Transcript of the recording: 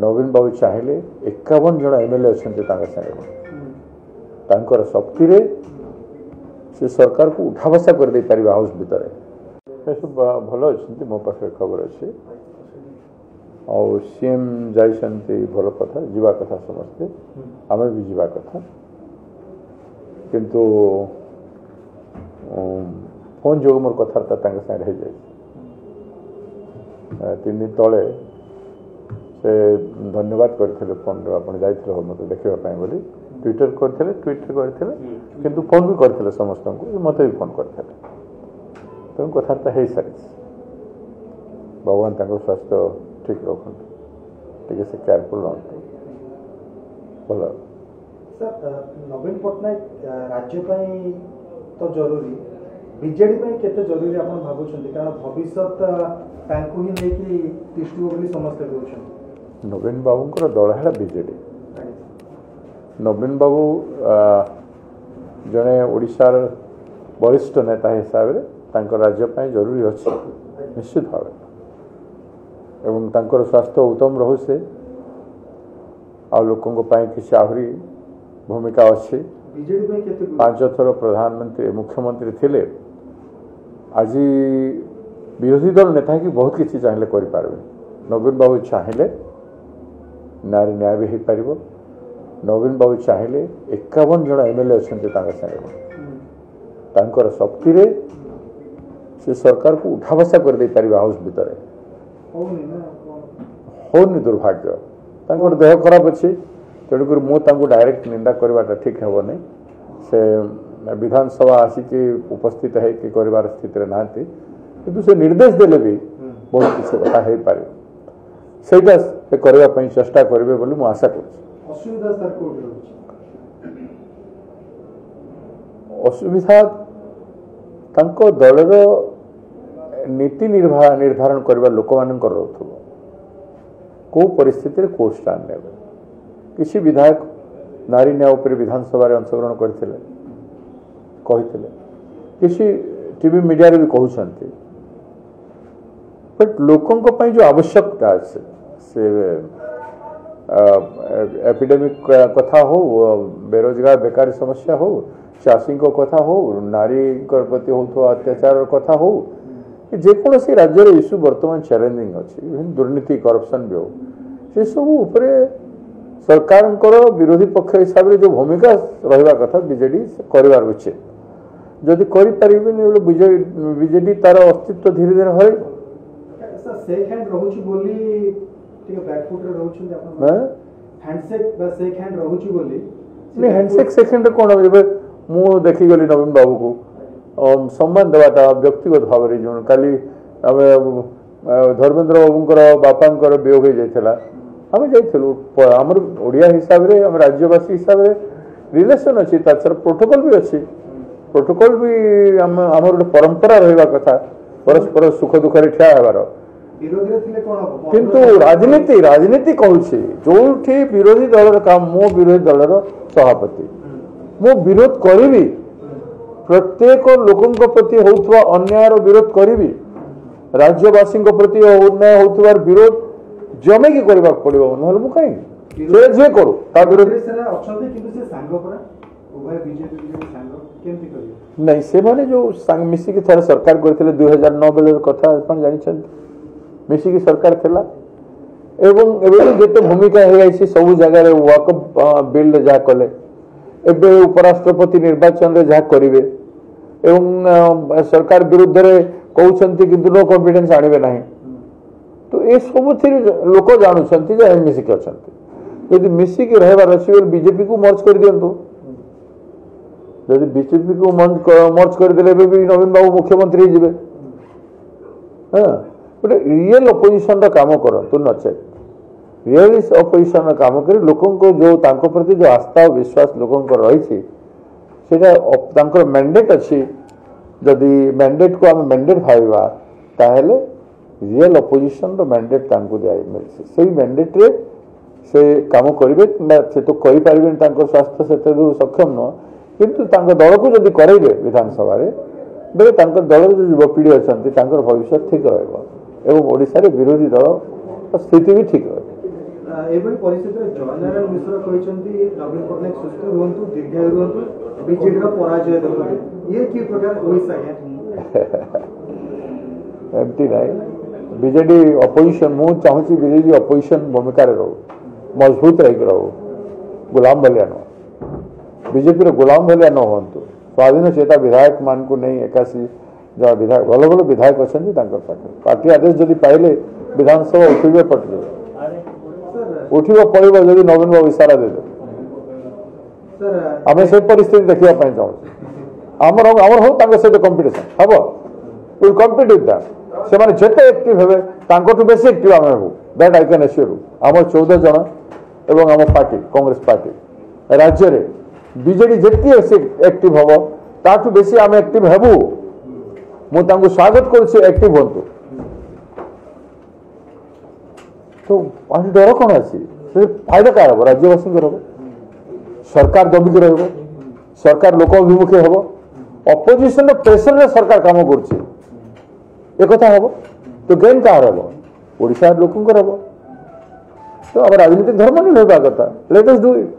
नवीन बाबू चाहिए 51 जन एमएलए अच्छा शक्ति से सरकार को उठा बसा कर दे पारे हाउस भितर सब भल अच्छा मो पाखे खबर अच्छे सीएम जाइछन्ति भल कथा जीवा कथा समस्ते आम भी जीवा कथा किंतु फोन जो मोर कथबार्ता सागे हो जाए 3 दिन तले से धन्यवाद करते फोन आप जाइए मत देखा बोली ट्विटर करते किंतु फोन भी करते समस्त को मत भी फोन करते तेणु कथबार्ता हो सारी भगवान स्वास्थ्य ठीक रखु टे से केयरफुल रहते भल सर नवीन पट्टनायक राज्य तो जरूरी बीजेडी केते जरूरी आप भावुं कारण भविष्य ही नहीं तिष्ठिब बोली समस्ते कहते नवीन बाबू दल है बीजेडी नवीन बाबू जड़े ओडिशार वरिष्ठ नेता हिसाब से राज्य जरूरी अच्छे निश्चित भाव एवं तांकर स्वास्थ्य उत्तम रहू से आ लोकों किसी आहरी भूमिका अच्छी 5 थर प्रधानमंत्री मुख्यमंत्री थिले आज विरोधी दल नेता कि बहुत किसी चाहिए करें नवीन बाबू चाहिए नारी न्याय भी हो पार नवीन बाबू चाहिए 51 जन एमएलए अच्छा शक्ति से सरकार को उठा बसा कर दे पारे हाउस भितर होनी दुर्भाग्य देह खराब अच्छे तेणुक मुझे डायरेक्ट निंदा करवाटा ठीक हे नहीं से विधानसभा आसिक उपस्थित है कि कर स्थित ना कि से निर्देश देले भी बहुत किसी कथा हो पारे से करने चेष्टा करेंगे बोली मुझे आशा असुविधा दलर नीति निर्धारण करने लोक मान कौ परिस्थिति कौ स्टाण्ड ने किसी विधायक नारी न्याय उपर विधानसभा अंशग्रहण करते किसी टीवी मीडिया भी कहते बट लोकों जो आवश्यकता से एपिडेमिक कथा हो बेरोजगार बेकारी समस्या हो चाषी कथा हो नारी प्रति होता अत्याचार कथा हो जेकोसी राज्य इश्यू बर्तमान चैलेंजिंग अच्छी दुर्नीति करप्शन भी हो से सब उपरे सरकार विरोधी पक्ष हिसाब से जो भूमिका रहा कथा बीजेडी कर उचित जदि बीजेडी तार अस्तित्व धीरे धीरे हर हैंडसेक सेकेंड कौन मु देखीगली नवीन बाबू को सम्मान देवाटा व्यक्तिगत भाव में जो काली धर्मेन्द्र बाबूर बापा वियोग हो जाता आम जामर ओडिया हिसाब से आम राज्यवासी हिसाब से रिलेसन अच्छी प्रोटोकॉल भी अच्छी प्रोटोकॉल भी आमर गोटे परंपरा रहा कथा परस्पर सुख दुखे ठिया होबार किंतु राजनीति राजनीति कहूँ जो विरोधी दल काम मो विरोधी दलर सभापति मो विरोध करी प्रत्येक लोकों प्रति होता अन्याय विरोध करी राज्यवासी प्रति अन्याय होता विरोध जमेकी करने पड़ो ना मुझे जे करू नहीं से माने जो मिसिकी थोड़ा सरकार करते 2009 बेले कथा जानते मिसिकी सरकार थिला एवं एवं जेते भूमिका है सब जगह वाकअप बिल जहाँ कले एवं उपराष्ट्रपति निर्वाचन रे जहाँ करेंगे एवं सरकार विरुद्ध रे कहते कि नो कॉन्फिडेंस आने ना तो ये सब लोक जानते मिसिकी अच्छा यदि मिसिकी रहार अच्छे बीजेपी को मर्ज कर दिंतु जदि बीजेपी को मर्ज करदे भी नवीन बाबू मुख्यमंत्री जी हाँ गोटे रियल अपोजिशन काम करतु नचे रियल अपोजिशन काम कर लोकों को जो प्रति जो आस्था और विश्वास लोकों रही मैंडेट अच्छी जदि मैंडेट को आम मैंडेट भावा ताहले रियल अपोजिशन मैंडेट दिया मिली से मैंडेट रे से काम करेंगे से तो करें स्वास्थ्य से दूर सक्षम नुह किंतु दल को जदि करेंगे विधानसभा बेले दल जो युवपीढ़ी अच्छा भविष्य ठीक रहा विरोधी दल स्थिति भी ठीक रहा एभଳି परिस्थिति रे जयनारायण मिश्र कहते नवीन पट्टनायक सुस्थ रुहतु दीर्घायु रुहतु बीजेडी पराजय देखते ये कि प्रकार होइस आज्ञा एमती नहीं बीजेडी अपोजिशन मु चाहूँगी बीजेडी अपोजिशन भूमिका रो मजबूत रही रहो गुलाम भलिया न बीजेपी रो गुलाम भलिया न हूँ स्वाधीन चेता विधायक मान को नहीं एकाशी जहाँ विधायक भल भल विधायक अच्छा पार्टी आदेश जदि पाइले विधानसभा उठे पटे उठ पड़ो जदि नवीन बाबू इशारा देते आम से परिस्थिति देखा चाहूँ आमर आमर हो सहित कंपिटिशन हम विल कम्पिट विथ दैट से माने जेते एक्टिव हेबे तांकोटु बेसी एक्टिव आमे हो दैट आई कैन एश्योर आम 14 जन एवं आम पार्टी कांग्रेस पार्टी राज्य रे बीजेडी जेती एक्टिव हम ताठू बेसी आम एक्टिव हेबू मु तांको स्वागत करुछि एक्टिव होंतु तो आज डर कौन अच्छी से फायदा क्या हम राज्यवासी हम सरकार दबिकी रहा सरकार लोक अभिमुखी हम अपोजिशन प्रेसर सरकार काम कर हम तो गेन कह हम ओडिशा लोक हम तो आम राजनीतिक धर्म नहीं होगा कथा लेट अस डू इट।